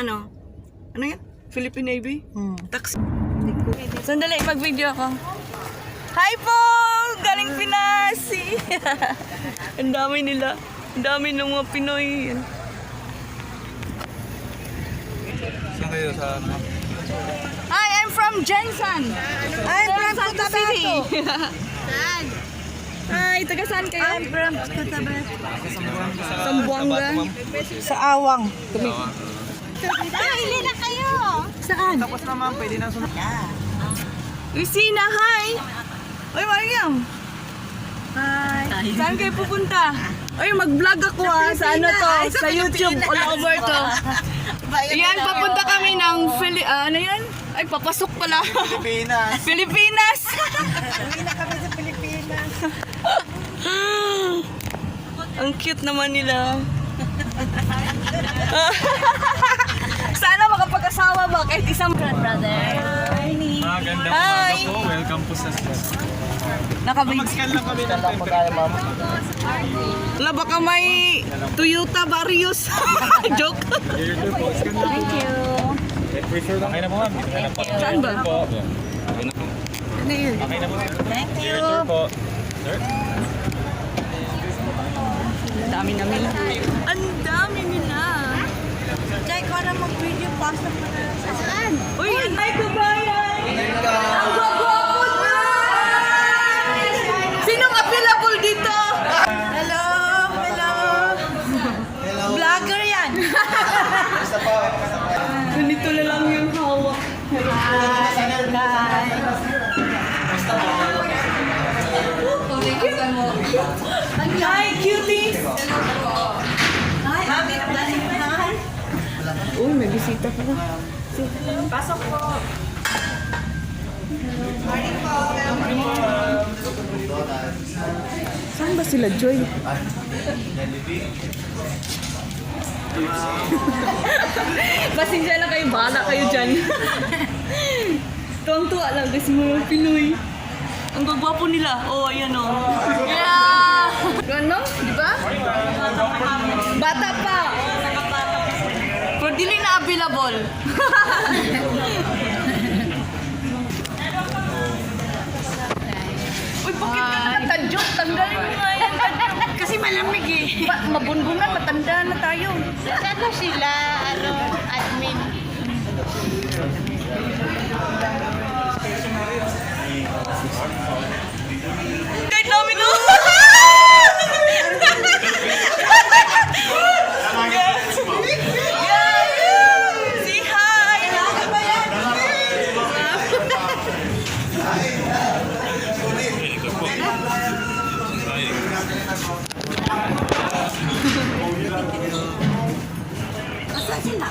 ano? Ano yan? Philippine Navy? Tax. Sandali, mag-video ako. Hi po! Galing Pinas! Ang dami nila. Ang dami ng mga Pinoy. Saan kayo sa ano? Hi, I'm from Jensen. I'm from Santa City. Saan? Hi, taga saan kayo? I'm from Cotabato. Sambuanga. Sa Awang. Ili na kayo! Saan? Tapos naman, pwede na sunod. Lucina, hi! Oy, Mariam! Hi! Saan kayo pupunta? Oy, mag-vlog ako sa ano to, sa YouTube, all over to. Yan, papunta kami ng ano yan? Ay, papasok pala. Pilipinas! Pilipinas! Uwi na kami sa Pilipinas. Ang cute naman nila. Sana makapag-asawa ba kahit isang brother. Maganda Hi! po. Welcome po sa Naka-video. lang kami ng pagkain, ma'am. Wala, baka may Toyota Varios. Joke. Thank you. Okay na po, ma'am. Saan ba? Okay na po. Ano yun? Okay na po. Thank you. Sir po. Sir? Ang dami namin. Ang dami nila. Jai, ko na mag-video. Pasta mo na. Saan? Uy, hi kabayan! Ang gwapo na! Sinong available dito? Hello! Hello! Vlogger yan! Ganito na lang yung hawak. Hi! Hi, cuties! Mami, hi! Uy, may bisita pa na. Pasok po! Saan ba sila, Joy? Pasensya na kayo, bahala kayo dyan. Tuwang-tuwa lang kasi mga Pinoy. Ang gagwapo nila. Oh, ayan oh. Yeah! Ano? Di ba? Bata pa. Pero dili na available. Uy, bakit ka nakatadyok? Tanggalin mo nga yan. Kasi malamig eh. Mabunbunan, matanda na tayo. Ano sila? Ano? Admin? Kahit namin no! Say hi! Asa sila?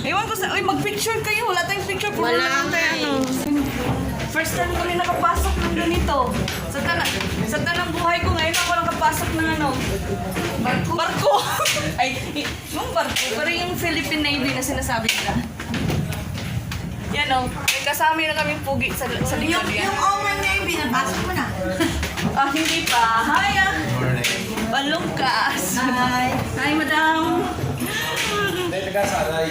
Ewan ko sa... Uy, mag-picture kayo. Wala tayong picture. Puro na lang tayo. First time kami nakapasok ng ganito. Sa tanang buhay ko ngayon ako nakapasok ng ano. Barko. Ay, yung barko. Pero yung Philippine Navy na sinasabi nila. Yan o. May kasama na kaming pugi sa likod yan. Yung Oman Navy, nabasa mo na. Ah, hindi pa. Hi ah. Balungkas. Hi! Hi, madam. Taga-saray.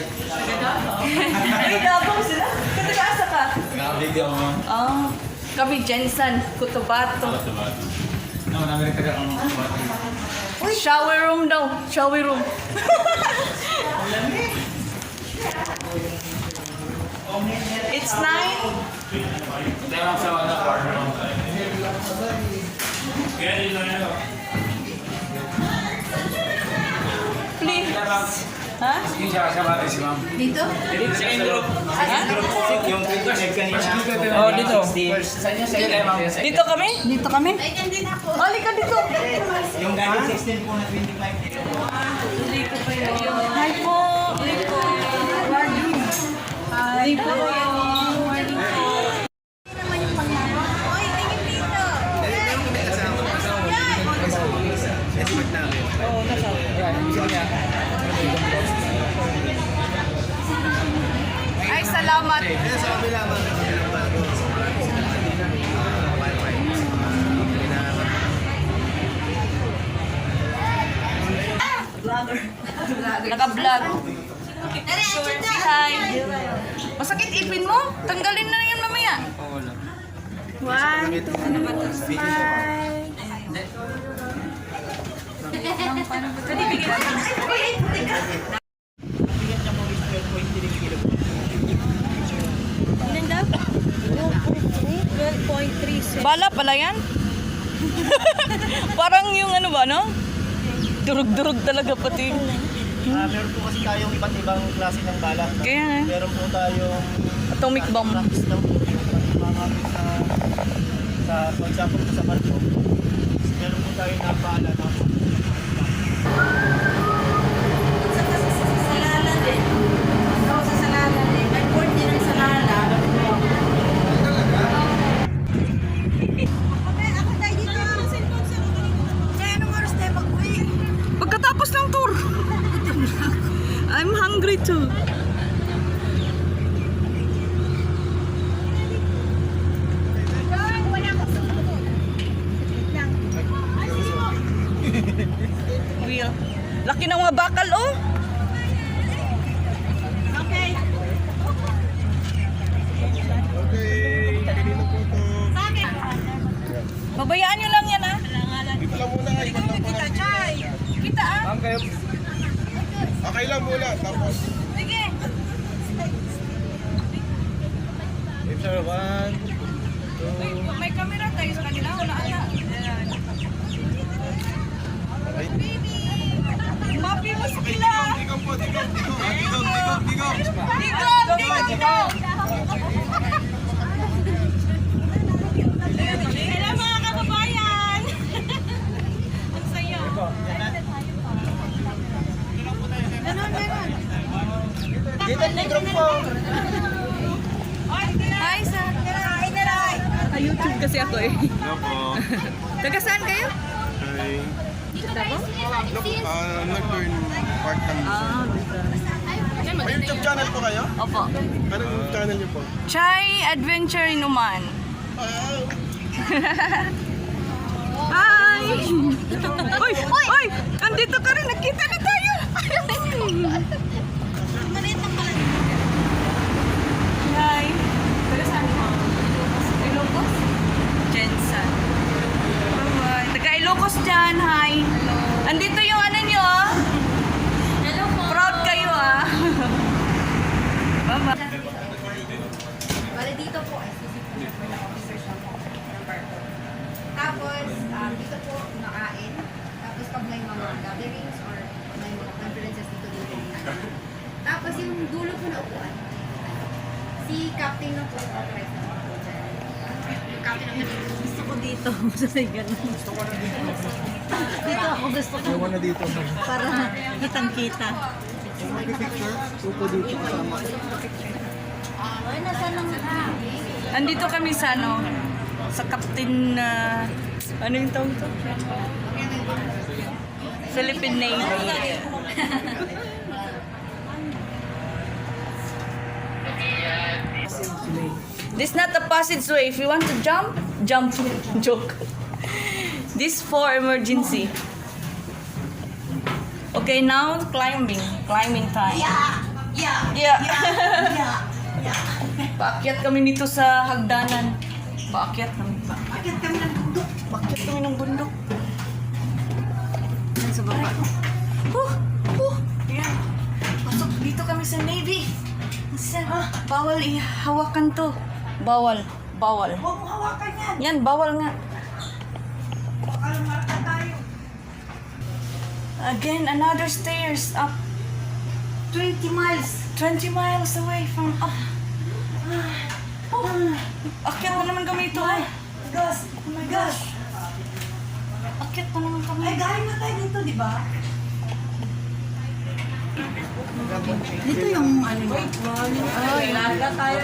Ay, dabang sila. Katagaasa ka. Naka-video mo. Ah, kami Jensen, Cotabato. No, namin taga Shower room daw. Shower room. It's 9. Tayo sa mga partner. Please. Ha? Yung siya kasama tayo si ma'am. Dito? Yung pictures kanina. Oh, dito. Dito kami? Dito kami? Ay, hindi na po. Halika dito. Yung galing 16 po na 25. Hi po. Hi po. Oy, tingin dito! Ay, salamat. Naka-vlog. Hi. Masakit ipin mo? Tanggalin na yan mamaya. One, two, smile. Ilan daw? 12.3. Bala pala yan? Parang yung ano ba, no? Durug-durug talaga pati. Meron po kasi tayong iba't ibang klase ng bala. Kaya nga. Meron po tayong Atomic bomb. practice lang po yung pagmagamit sa for example po sa barko. Meron po tayong na bala na Sa Salala din. Ako sa Salala din. May port din ang Salala. Okay, ako tayo dito. Kaya anong oras tayo mag-uwi? Pagkatapos ng tour. I'm hungry too. Real. Laki ng mga bakal, oh. Okay. Sa akin. Babayaan nyo lang yan, ah. Dito lang muna kayo. Kita, Chay. Kita, ah. Ma'am kayo. Okay lang muna. Tapos, Sige. if sir, 1, May camera tayo sa kanila. Wala ata. Mapi mo sa kila. Digong, digong. Hello mga kababayan. Ang saya. Ganon. dito ligong po. Hi, sir. YouTube kasi ako eh. Hello po. Taga saan kayo? Hi. Davao? Nag-learn part-time. May YouTube channel po kayo? Opo. Anong channel niyo po? Chai Adventure Inuman. Hi! Uy! Uy! Andito ka rin! Nakita na tayo! Hi! Taga saan mo? Ilocos? Jensen. Bye-bye. Taga Ilocos dyan. Hi! Andito yung ano nyo, ah. Hello po. Proud kayo, ah. Bye-bye. Bale dito po, officers lang po ng barko. Tapos, dito po nakain. Tapos pag may mga gatherings or may mga conferences dito din. Tapos yung dulo po na upuan. Si Captain na po yung authorized na po dyan. Yung Captain ng Gusto ko dito. Sa ganun. Dito ako gusto ko. Ewan na dito. Para kitang-kita. Upo dito kasama. Ay, nasa nang... Andito kami sa ano, sa Captain ano yung tawag to? Philippine Navy. This not a passageway. If you want to jump, jump. Joke. This for emergency. Okay, now climbing. Climbing time. Yeah. Paakyat kami dito sa hagdanan. Paakyat kami. Paakyat kami ng bundok. Paakyat kami ng bundok. Yan sa baba. Yan. Pasok dito kami sa Navy. Bawal ihawakan to. Bawal. Huwag mo hawakan yan. Yan, bawal nga. Again, another stairs up 20 miles away from up. Akyat na naman kami ito. Oh my gosh. Akyat na naman kami. Ay, galing na tayo dito, di ba? Dito yung ano. Ay, laga tayo.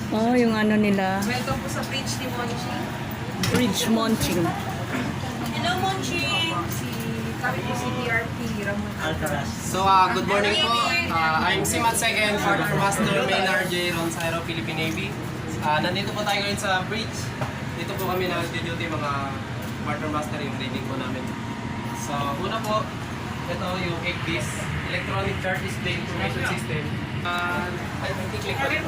Oh, yung ano nila. Welcome po sa bridge ni Monchi. Bridge Monching. Hello, Monchi. Kami po si PRP Ramon Alcaraz. So, good morning po. I'm Simat Second, Quartermaster Maynard J. Ronsairo, Philippine Navy. Nandito po tayo ngayon sa bridge. Dito po kami nag-duty mga quartermaster yung training po namin. So, una po, ito yung 8-piece electronic chart display information system. I think click po dito.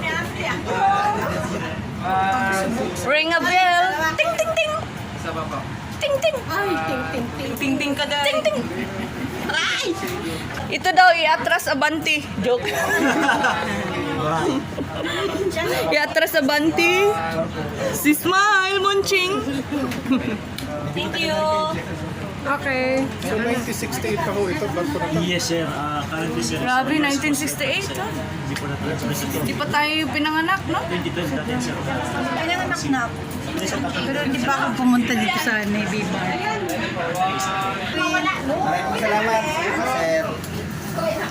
Ring a bell. Ting, ting, ting. Isa pa po. Ting, ting. Ay, ting, ting, ting. Ting, ting ka dahil. Ting, ting. Ay! Ito daw, iatras abanti. Joke. Iatras abanti. Si Smile, Monching. Thank you. Okay. So 1968 ako ito, ba't ko na Yes, sir. Currently, sir. Grabe, 1968, ha? Hindi po na-transfer. Di pa tayo pinanganak, no? 2012 natin, sir. Pinanganak na ako. Pero hindi pa ako pumunta dito sa Navy Bar. Maraming salamat, sir.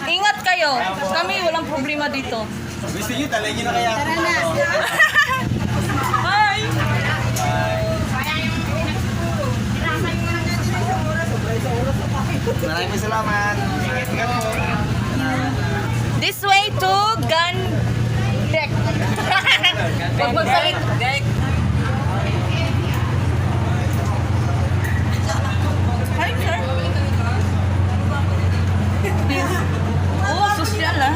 Ingat kayo. Kami, walang problema dito. Gusto niyo, talay niyo na kaya. Tara na. Bye! Maraming salamat. Ingat po. This way to gun deck. Pag magsakit, deck. Hi, sir. Oh, social ah.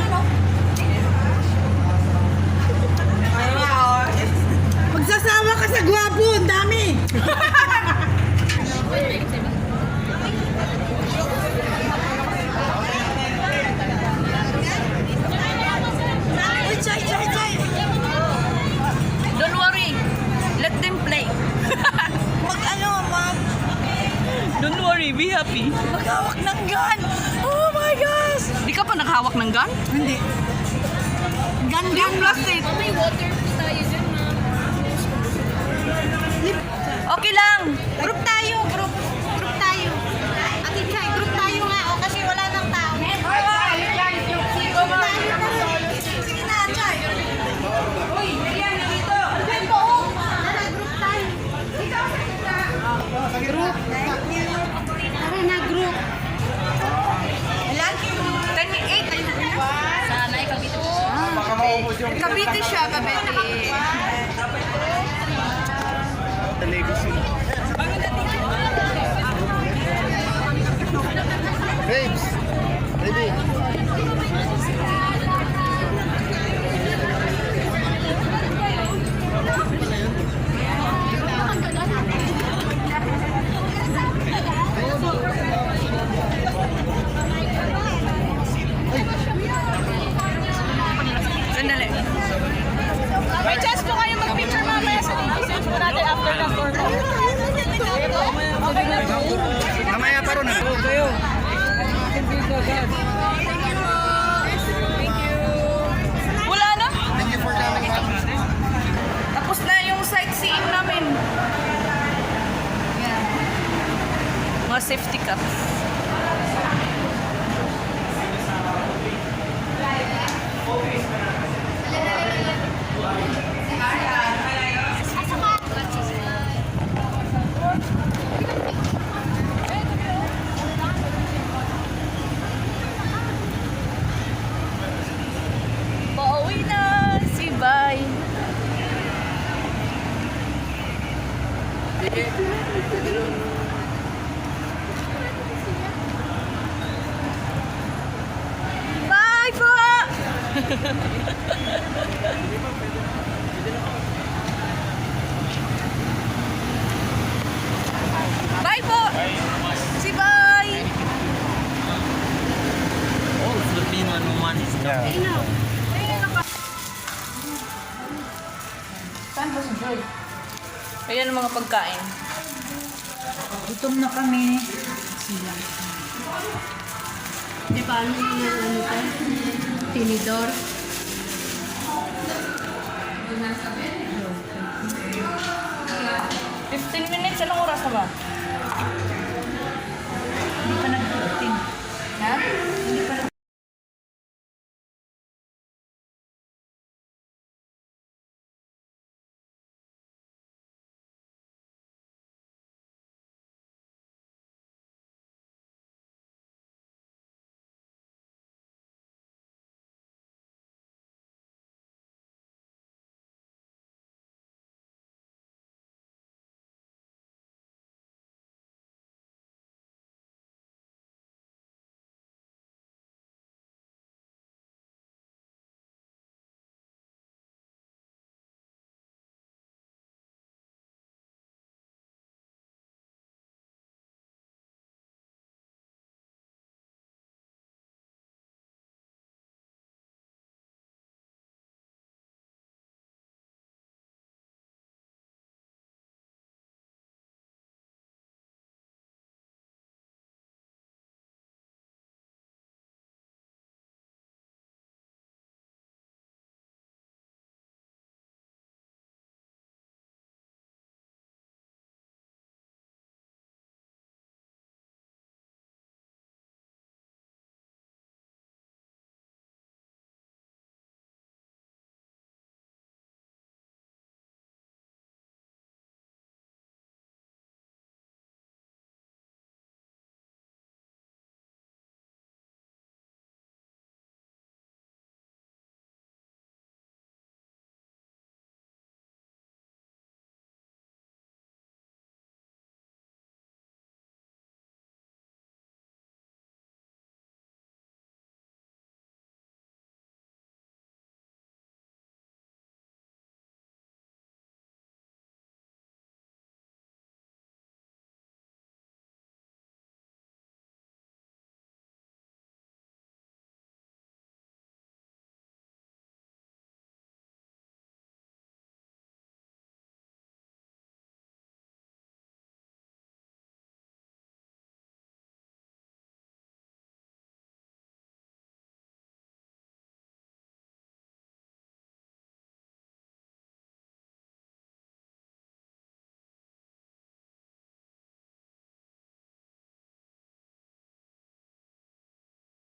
Magsasawa ka sa gwapo, ang dami. Uy, chay, chay, chay. Don't worry. Let them play. Mag. Don't worry, be happy. Maghawak ng gun. Oh my gosh. Di ka pa naghawak ng gun? Hindi. Gun, Yung plastic. Okay lang. Group tayo, group. Group tayo. Ate Chay, group tayo nga. O, kasi wala nang tao. Group tayo na. Sige na, Chay. Uy, Marian, dito. Diyan po. Tara, group tayo. Dito ako sa gitna. Group. Tara na, group. Ilan? 10, 8. Sana'y Cavite. Baka maubos yung Cavite siya, Cavite. Babes, baby. Sandali. May chance po kayo mag-picture mamaya sa decisions po natin after ng tour po. Mamaya pa rin. Wala na? Thank you for coming, ma'am. Tapos na yung sightseeing namin. Yan. Mga safety cups. Pauwi na si Bay. Bye po! Bye po! Si Bye! All Filipino naman is Saan ba si Joy? Ayan ang mga pagkain. Gutom na kami. Sila. Di ba, ano yung ano ka? Tinidor. 15 minutes, anong oras na ba? Hindi pa nag-15. Ha? Hindi pa